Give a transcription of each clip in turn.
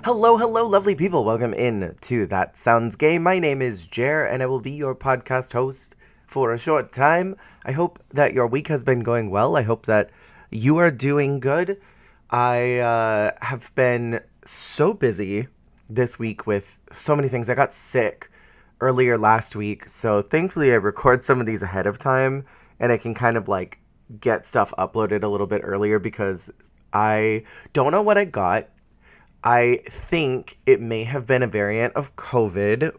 Hello, hello, lovely people. Welcome in to That Sounds Gay. My name is Jer, and I will be your podcast host for a short time. I hope that your week has been going well. I hope that you are doing good. I have been so busy this week with so many things. I got sick earlier last week, so thankfully I record some of these ahead of time, and I can kind of like get stuff uploaded a little bit earlier because I don't know what I got. I think it may have been a variant of COVID.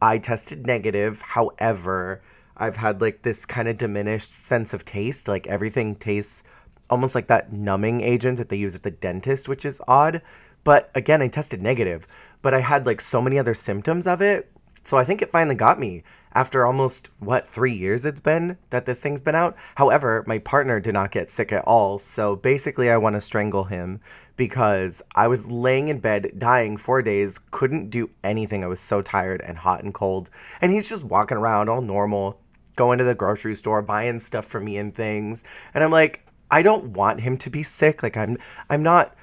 I tested negative. However, I've had like this kind of diminished sense of taste. Like everything tastes almost like that numbing agent that they use at the dentist, which is odd. But again, I tested negative, but I had like so many other symptoms of it. So I think it finally got me after almost, 3 years it's been that this thing's been out. However, my partner did not get sick at all. So basically, I want to strangle him because I was laying in bed dying 4 days, couldn't do anything. I was so tired and hot and cold. And he's just walking around all normal, going to the grocery store, buying stuff for me and things. And I'm like, I don't want him to be sick. Like I'm not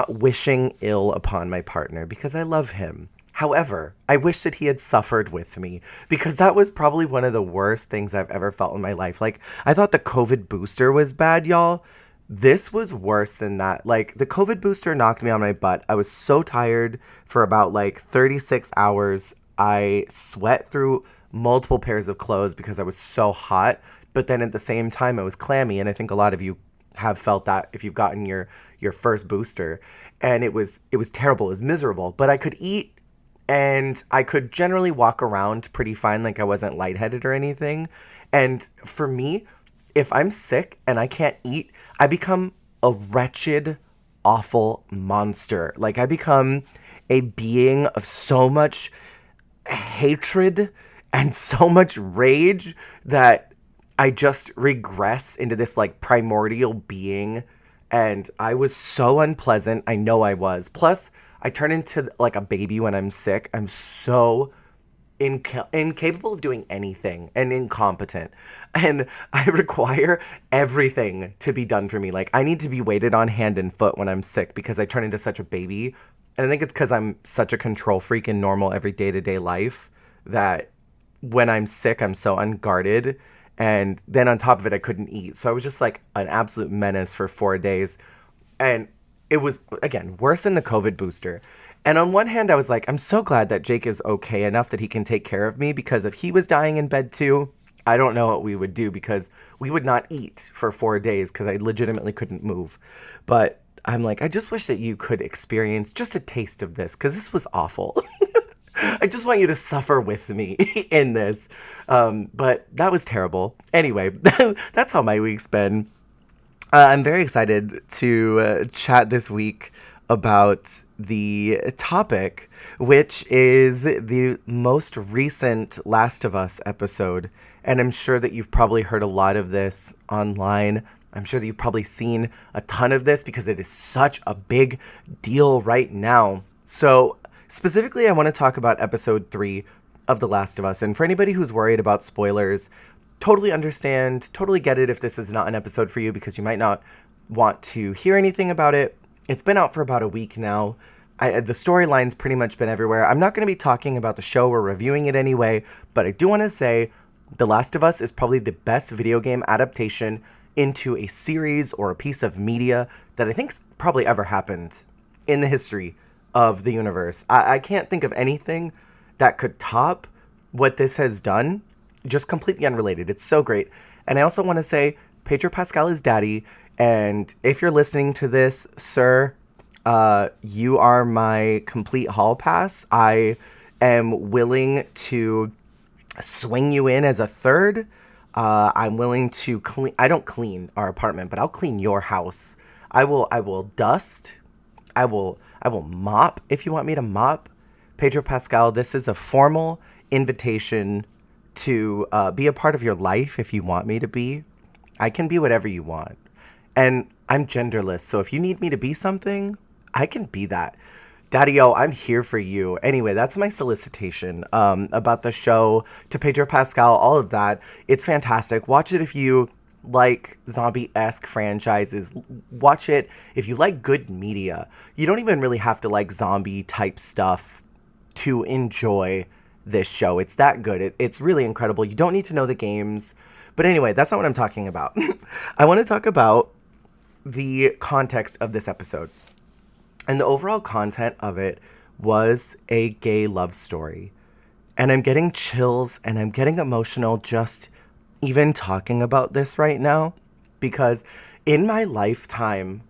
wishing ill upon my partner because I love him. However, I wish that he had suffered with me because that was probably one of the worst things I've ever felt in my life. Like, I thought the COVID booster was bad, y'all. This was worse than that. Like, the COVID booster knocked me on my butt. I was so tired for about like 36 hours. I sweat through multiple pairs of clothes because I was so hot. But then at the same time, I was clammy. And I think a lot of you have felt that if you've gotten your first booster. And it was terrible. It was miserable. But I could eat and I could generally walk around pretty fine, like I wasn't lightheaded or anything. And for me, if I'm sick and I can't eat, I become a wretched, awful monster. Like I become a being of so much hatred and so much rage that I just regress into this like primordial being. And I was so unpleasant. I know I was. Plus, I turn into like a baby when I'm sick. I'm so incapable of doing anything and incompetent. And I require everything to be done for me. Like, I need to be waited on hand and foot when I'm sick because I turn into such a baby. And I think it's because I'm such a control freak in normal, every day-to-day life that when I'm sick, I'm so unguarded. And then on top of it, I couldn't eat. So I was just like an absolute menace for 4 days. And it was, again, worse than the COVID booster. And on one hand, I was like, I'm so glad that Jake is okay enough that he can take care of me, because if he was dying in bed too, I don't know what we would do, because we would not eat for 4 days because I legitimately couldn't move. But I'm like, I just wish that you could experience just a taste of this, because this was awful. I just want you to suffer with me in this. But that was terrible. Anyway, that's how my week's been. I'm very excited to chat this week about the topic, which is the most recent Last of Us episode. And I'm sure that you've probably heard a lot of this online. I'm sure that you've probably seen a ton of this because it is such a big deal right now. So specifically, I want to talk about episode 3 of The Last of Us. And for anybody who's worried about spoilers, totally understand, totally get it if this is not an episode for you, because you might not want to hear anything about it. It's been out for about a week now. The storyline's pretty much been everywhere. I'm not going to be talking about the show or reviewing it anyway, but I do want to say The Last of Us is probably the best video game adaptation into a series or a piece of media that I think's probably ever happened in the history of the universe. I can't think of anything that could top what this has done. Just completely unrelated. It's so great. And I also want to say Pedro Pascal is daddy. And if you're listening to this, sir, you are my complete hall pass. I am willing to swing you in as a third. I'm willing to clean. I don't clean our apartment, but I'll clean your house. I will dust. I will mop if you want me to mop. Pedro Pascal, this is a formal invitation to be a part of your life if you want me to be. I can be whatever you want. And I'm genderless, so if you need me to be something, I can be that. Daddy-o, I'm here for you. Anyway, that's my solicitation about the show to Pedro Pascal, all of that. It's fantastic. Watch it if you like zombie-esque franchises, watch it. If you like good media, you don't even really have to like zombie type stuff to enjoy this show. It's that good. It's really incredible. You don't need to know the games. But anyway, that's not what I'm talking about. I want to talk about the context of this episode. And the overall content of it was a gay love story. And I'm getting chills and I'm getting emotional just even talking about this right now, because in my lifetime,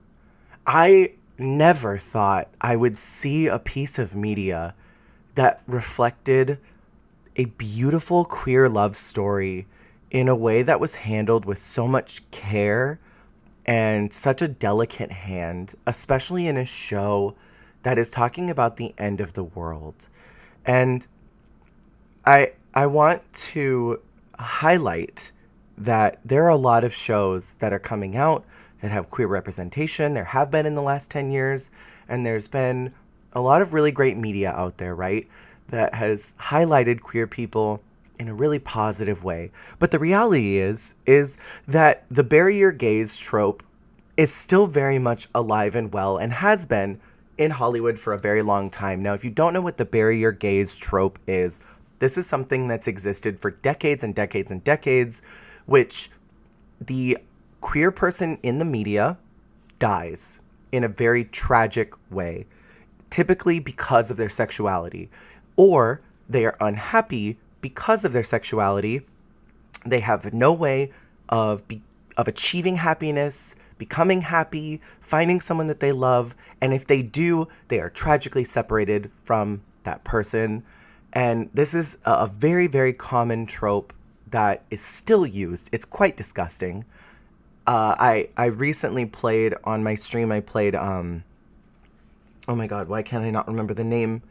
I never thought I would see a piece of media that reflected a beautiful queer love story in a way that was handled with so much care and such a delicate hand, especially in a show that is talking about the end of the world. And I want to highlight that there are a lot of shows that are coming out that have queer representation. There have been in the last 10 years, and there's been a lot of really great media out there, right, that has highlighted queer people in a really positive way. But the reality is that the bury your gays trope is still very much alive and well and has been in Hollywood for a very long time. Now, if you don't know what the bury your gays trope is, this is something that's existed for decades and decades and decades, which the queer person in the media dies in a very tragic way, typically because of their sexuality, or they are unhappy because of their sexuality. They have no way of achieving happiness, becoming happy, finding someone that they love, and if they do, they are tragically separated from that person. And this is a very, very common trope that is still used. It's quite disgusting. I recently played on my stream. I played oh my god, why can't I not remember the name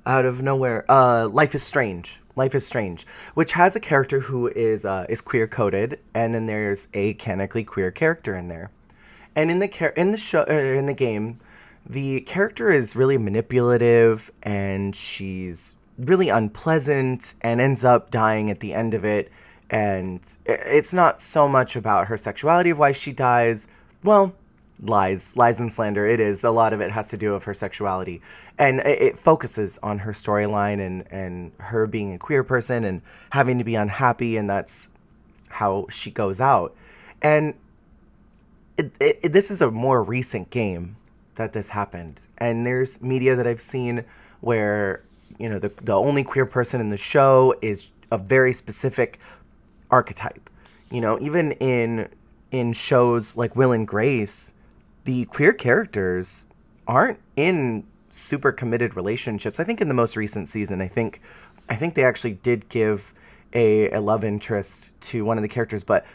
out of nowhere? Life is Strange. Life is Strange, which has a character who is queer coded, and then there's a canonically queer character in there. And in the game, the character is really manipulative, and she's really unpleasant and ends up dying at the end of it. And it's not so much about her sexuality of why she dies. Well, lies and slander. It is. A lot of it has to do with her sexuality. And it focuses on her storyline and her being a queer person and having to be unhappy, and that's how she goes out. And this is a more recent game that this happened. And there's media that I've seen where, you know, the only queer person in the show is a very specific archetype. You know, even in shows like Will and Grace, the queer characters aren't in super committed relationships. I think in the most recent season, I think they actually did give a love interest to one of the characters, but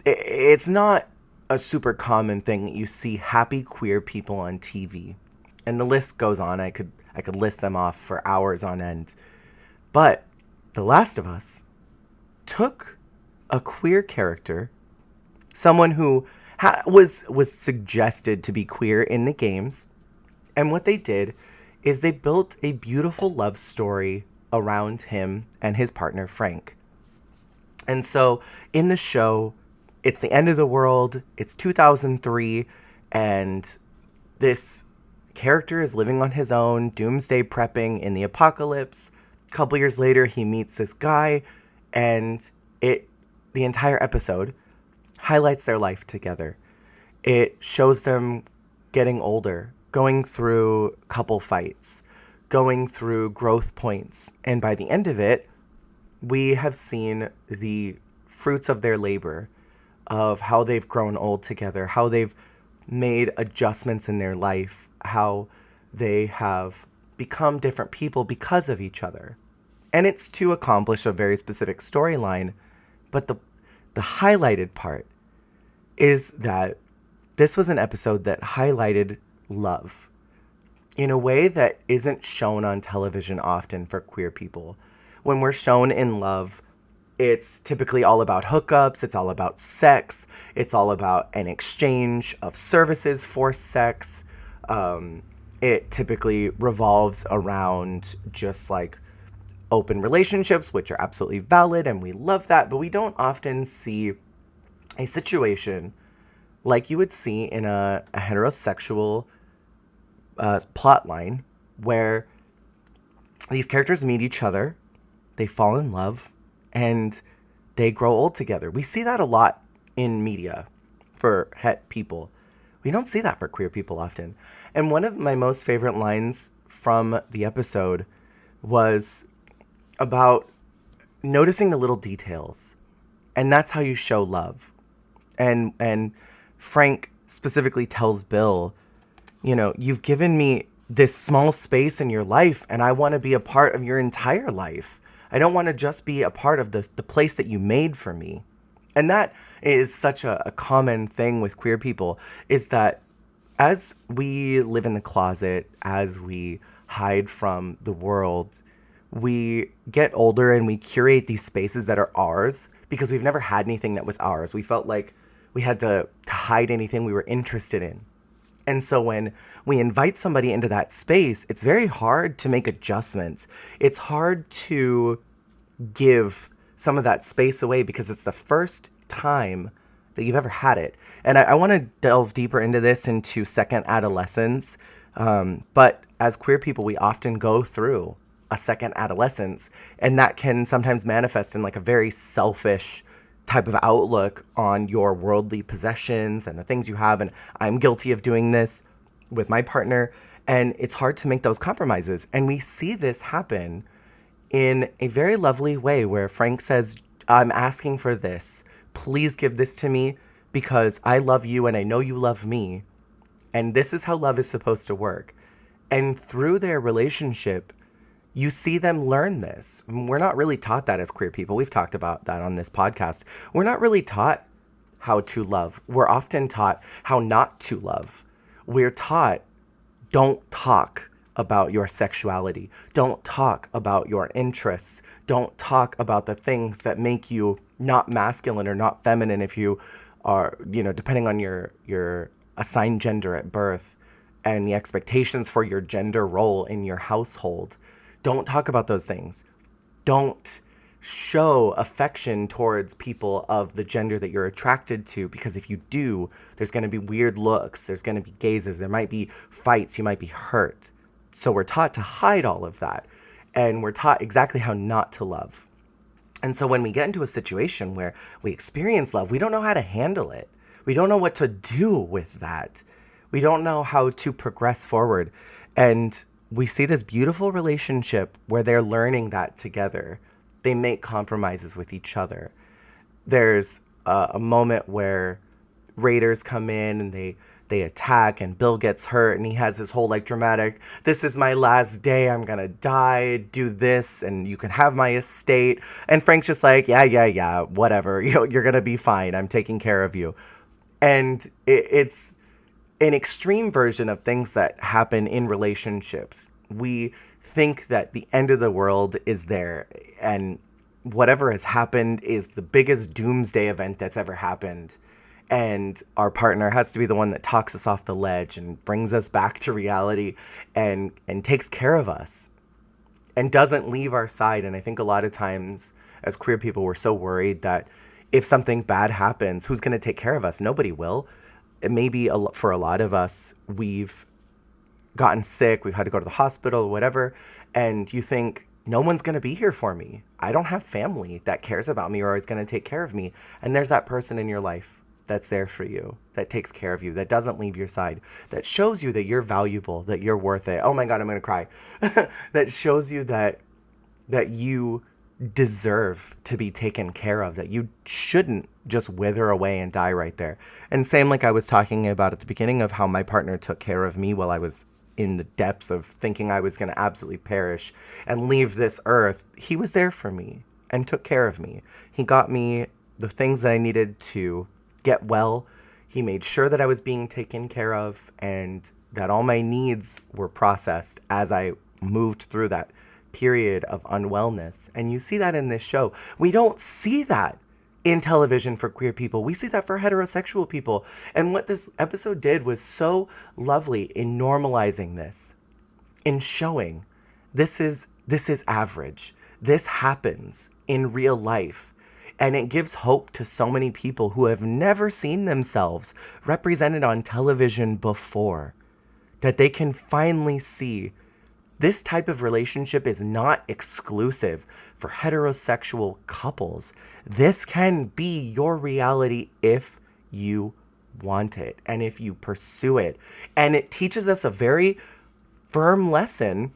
it's not a super common thing that you see happy queer people on TV. And the list goes on. I could list them off for hours on end. But The Last of Us took a queer character, someone who was suggested to be queer in the games, and what they did is they built a beautiful love story around him and his partner, Frank. And so in the show, it's the end of the world, it's 2003, and this character is living on his own, doomsday prepping in the apocalypse. A couple years later, he meets this guy, and the entire episode highlights their life together. It shows them getting older, going through couple fights, going through growth points, and by the end of it, we have seen the fruits of their labor, of how they've grown old together, how they've made adjustments in their life, how they have become different people because of each other. And it's to accomplish a very specific storyline, but the highlighted part is that this was an episode that highlighted love in a way that isn't shown on television often for queer people. When we're shown in love, it's typically all about hookups, it's all about sex, it's all about an exchange of services for sex. It typically revolves around just like open relationships, which are absolutely valid and we love that, but we don't often see a situation like you would see in a heterosexual plot line where these characters meet each other, they fall in love, and they grow old together. We see that a lot in media for het people. We don't see that for queer people often. And one of my most favorite lines from the episode was about noticing the little details. And that's how you show love. And Frank specifically tells Bill, you know, you've given me this small space in your life, and I want to be a part of your entire life. I don't want to just be a part of the place that you made for me. And that is such a common thing with queer people, is that as we live in the closet, as we hide from the world, we get older and we curate these spaces that are ours because we've never had anything that was ours. We felt like we had to hide anything we were interested in. And so when we invite somebody into that space, it's very hard to make adjustments. It's hard to give some of that space away because it's the first time that you've ever had it. And I want to delve deeper into this into second adolescence. But as queer people, we often go through a second adolescence, and that can sometimes manifest in like a very selfish type of outlook on your worldly possessions and the things you have. And I'm guilty of doing this with my partner, and it's hard to make those compromises. And we see this happen in a very lovely way where Frank says, I'm asking for this. Please give this to me because I love you and I know you love me. And this is how love is supposed to work. And through their relationship, you see them learn this. We're not really taught that as queer people. We've talked about that on this podcast. We're not really taught how to love. We're often taught how not to love. We're taught, don't talk about your sexuality. Don't talk about your interests. Don't talk about the things that make you not masculine or not feminine if you are, depending on your assigned gender at birth and the expectations for your gender role in your household. Don't talk about those things. Don't show affection towards people of the gender that you're attracted to, because if you do, there's going to be weird looks, there's going to be gazes, there might be fights, you might be hurt. So we're taught to hide all of that, and we're taught exactly how not to love. And so when we get into a situation where we experience love, we don't know how to handle it. We don't know what to do with that. We don't know how to progress forward. And we see this beautiful relationship where they're learning that together. They make compromises with each other. There's a moment where raiders come in and they attack, and Bill gets hurt, and he has this whole dramatic, this is my last day, I'm gonna die, do this, and you can have my estate. And Frank's just like, yeah, whatever, you're gonna be fine, I'm taking care of you. And it's an extreme version of things that happen in relationships. We think that the end of the world is there, and whatever has happened is the biggest doomsday event that's ever happened. And our partner has to be the one that talks us off the ledge and brings us back to reality and takes care of us and doesn't leave our side. And I think a lot of times as queer people, we're so worried that if something bad happens, who's going to take care of us? Nobody will. Maybe for a lot of us, we've gotten sick, we've had to go to the hospital, whatever, and you think, no one's going to be here for me. I don't have family that cares about me or is going to take care of me. And there's that person in your life that's there for you, that takes care of you, that doesn't leave your side, that shows you that you're valuable, that you're worth it. Oh my God, I'm going to cry. That shows you that you deserve to be taken care of, that you shouldn't just wither away and die right there. And same like I was talking about at the beginning of how my partner took care of me while I was in the depths of thinking I was going to absolutely perish and leave this earth. He was there for me and took care of me. He got me the things that I needed to get well. He made sure that I was being taken care of and that all my needs were processed as I moved through that period of unwellness. And you see that in this show. We don't see that in television for queer people. We see that for heterosexual people. And what this episode did was so lovely in normalizing this, in showing this is average. This happens in real life. And it gives hope to so many people who have never seen themselves represented on television before, that they can finally see this type of relationship is not exclusive for heterosexual couples. This can be your reality if you want it and if you pursue it. And it teaches us a very firm lesson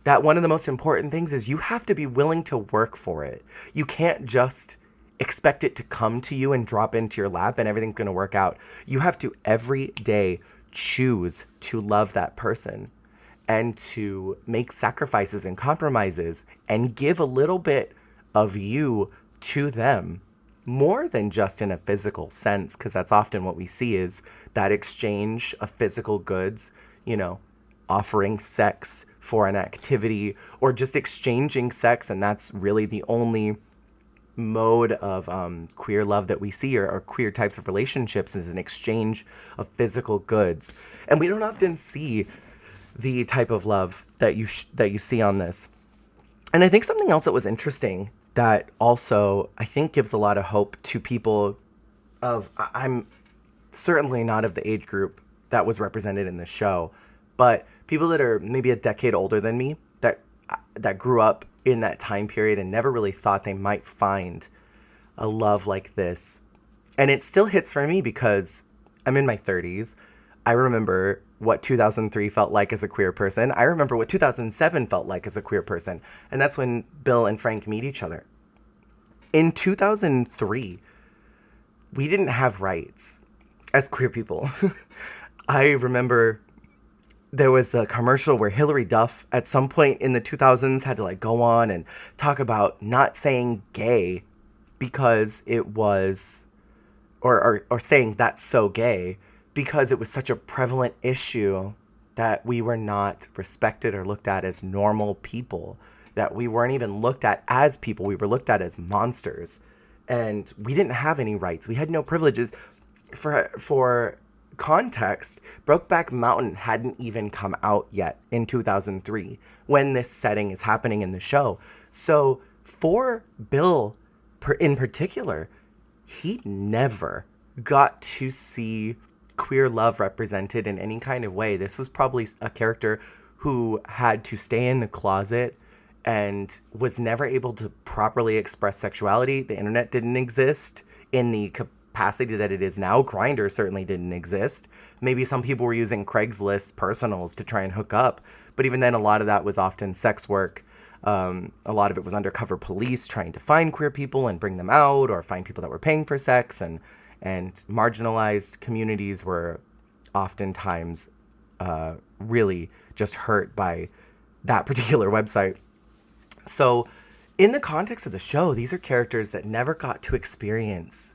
that one of the most important things is you have to be willing to work for it. You can't just expect it to come to you and drop into your lap and everything's going to work out. You have to every day choose to love that person and to make sacrifices and compromises and give a little bit of you to them, more than just in a physical sense, because that's often what we see is that exchange of physical goods, offering sex for an activity or just exchanging sex. And that's really the only mode of queer love that we see, or queer types of relationships, is an exchange of physical goods. And we don't often see the type of love that you see on this. And I think something else that was interesting that also I think gives a lot of hope to people I'm certainly not of the age group that was represented in the show, but people that are maybe a decade older than me that grew up in that time period and never really thought they might find a love like this. And it still hits for me because I'm in my 30s. I remember what 2003 felt like as a queer person. I remember what 2007 felt like as a queer person. And that's when Bill and Frank meet each other. In 2003, we didn't have rights as queer people. I remember there was a commercial where Hillary Duff at some point in the 2000s had to go on and talk about not saying gay because it was, or saying that's so gay, because it was such a prevalent issue that we were not respected or looked at as normal people, that we weren't even looked at as people. We were looked at as monsters. And we didn't have any rights. We had no privileges. For context, Brokeback Mountain hadn't even come out yet in 2003 when this setting is happening in the show. So for Bill in particular, he never got to see queer love represented in any kind of way. This was probably a character who had to stay in the closet and was never able to properly express sexuality. The internet didn't exist in the capacity that it is now. Grindr certainly didn't exist. Maybe some people were using Craigslist personals to try and hook up, but even then a lot of that was often sex work. A lot of it was undercover police trying to find queer people and bring them out, or find people that were paying for sex, and marginalized communities were oftentimes really just hurt by that particular website. So in the context of the show, these are characters that never got to experience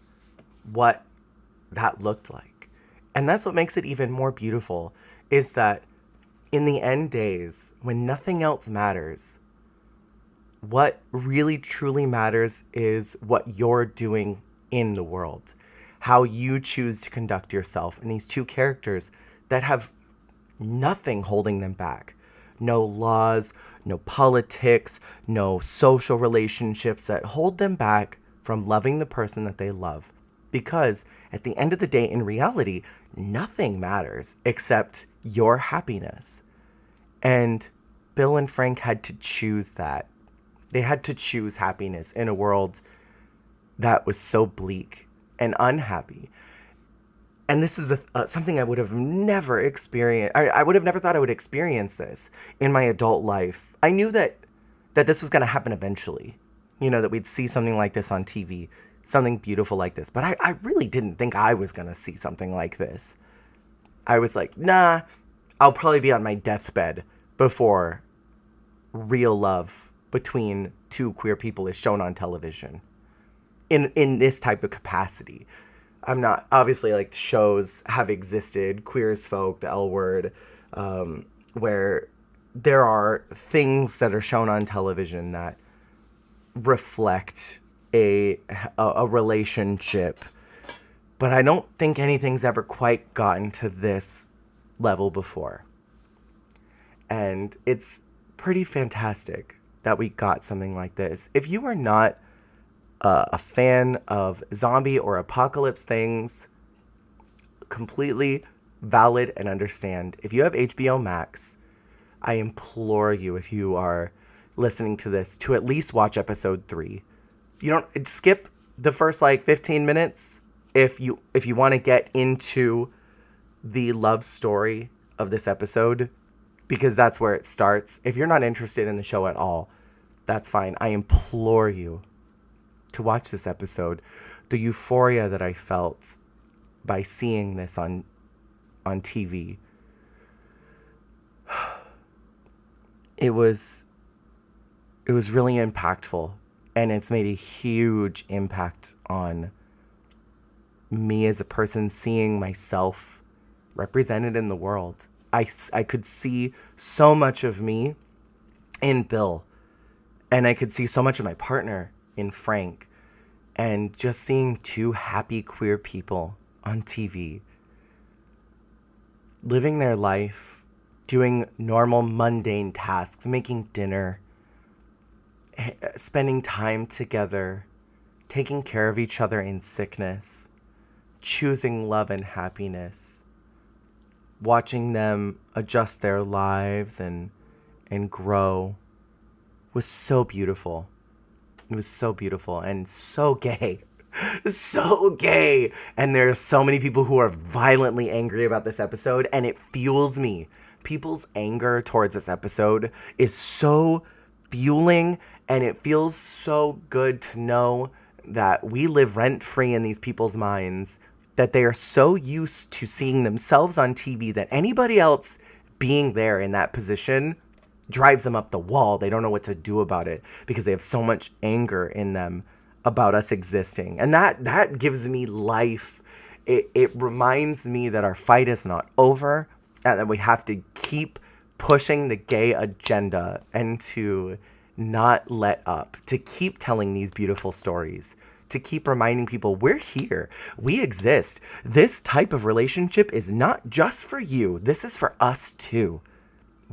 what that looked like. And that's what makes it even more beautiful, is that in the end days, when nothing else matters, what really truly matters is what you're doing in the world, how you choose to conduct yourself. And these two characters that have nothing holding them back. No laws, no politics, no social relationships that hold them back from loving the person that they love. Because at the end of the day, in reality, nothing matters except your happiness. And Bill and Frank had to choose that. They had to choose happiness in a world that was so bleak and unhappy. And this is something I would have never experienced. I would have never thought I would experience this in my adult life. I knew that this was going to happen eventually. That we'd see something like this on TV, something beautiful like this. But I really didn't think I was going to see something like this. I was like, nah, I'll probably be on my deathbed before real love between two queer people is shown on television in this type of capacity. I'm not, obviously, shows have existed, Queer as Folk, The L Word, where there are things that are shown on television that reflect a relationship, but I don't think anything's ever quite gotten to this level before. And it's pretty fantastic that we got something like this. If you are not a fan of zombie or apocalypse things, completely valid and understand. If you have HBO Max, I implore you, if you are listening to this, to at least watch episode 3. You don't skip the first like 15 minutes if you want to get into the love story of this episode, because that's where it starts. If you're not interested in the show at all, that's fine. I implore you to watch this episode. The euphoria that I felt by seeing this on TV, it was really impactful, and it's made a huge impact on me as a person, seeing myself represented in the world. I could see so much of me in Bill, and I could see so much of my partner in Frank, and just seeing two happy queer people on TV living their life, doing normal mundane tasks, making dinner, spending time together, taking care of each other in sickness, choosing love and happiness, watching them adjust their lives and grow was so beautiful. It was so beautiful and so gay. So gay. And there are so many people who are violently angry about this episode, and it fuels me. People's anger towards this episode is so fueling, and it feels so good to know that we live rent-free in these people's minds, that they are so used to seeing themselves on TV that anybody else being there in that position drives them up the wall. They don't know what to do about it because they have so much anger in them about us existing. And that gives me life. It reminds me that our fight is not over, and that we have to keep pushing the gay agenda and to not let up, to keep telling these beautiful stories, to keep reminding people we're here, we exist. This type of relationship is not just for you. This is for us too.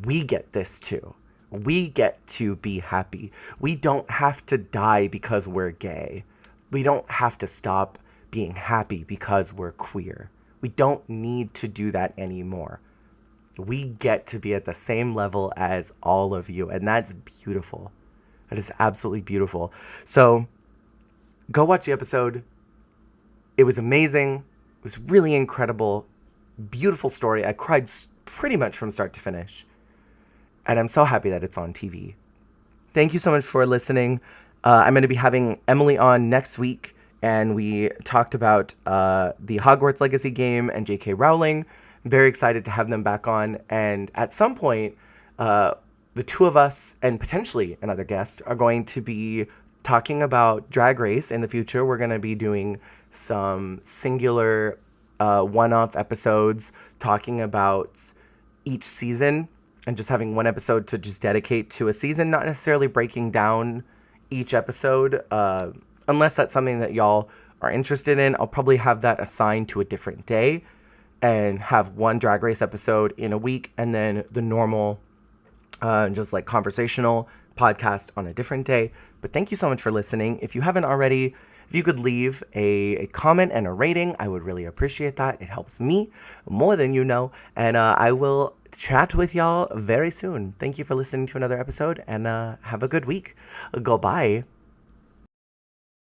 We get this too. We get to be happy. We don't have to die because we're gay. We don't have to stop being happy because we're queer. We don't need to do that anymore. We get to be at the same level as all of you, and that's beautiful. That is absolutely beautiful. So go watch the episode. It was amazing. It was really incredible. Beautiful story. I cried pretty much from start to finish. And I'm so happy that it's on TV. Thank you so much for listening. I'm going to be having Emily on next week, and we talked about the Hogwarts Legacy game and J.K. Rowling. I'm very excited to have them back on. And at some point, the two of us and potentially another guest are going to be talking about Drag Race in the future. We're going to be doing some singular one-off episodes talking about each season, and just having one episode to just dedicate to a season, not necessarily breaking down each episode. Unless that's something that y'all are interested in, I'll probably have that assigned to a different day and have one Drag Race episode in a week, and then the normal, just like conversational podcast on a different day. But thank you so much for listening. If you haven't already, if you could leave a comment and a rating, I would really appreciate that. It helps me more than you know. And I will chat with y'all very soon. Thank you for listening to another episode, and have a good week. Goodbye.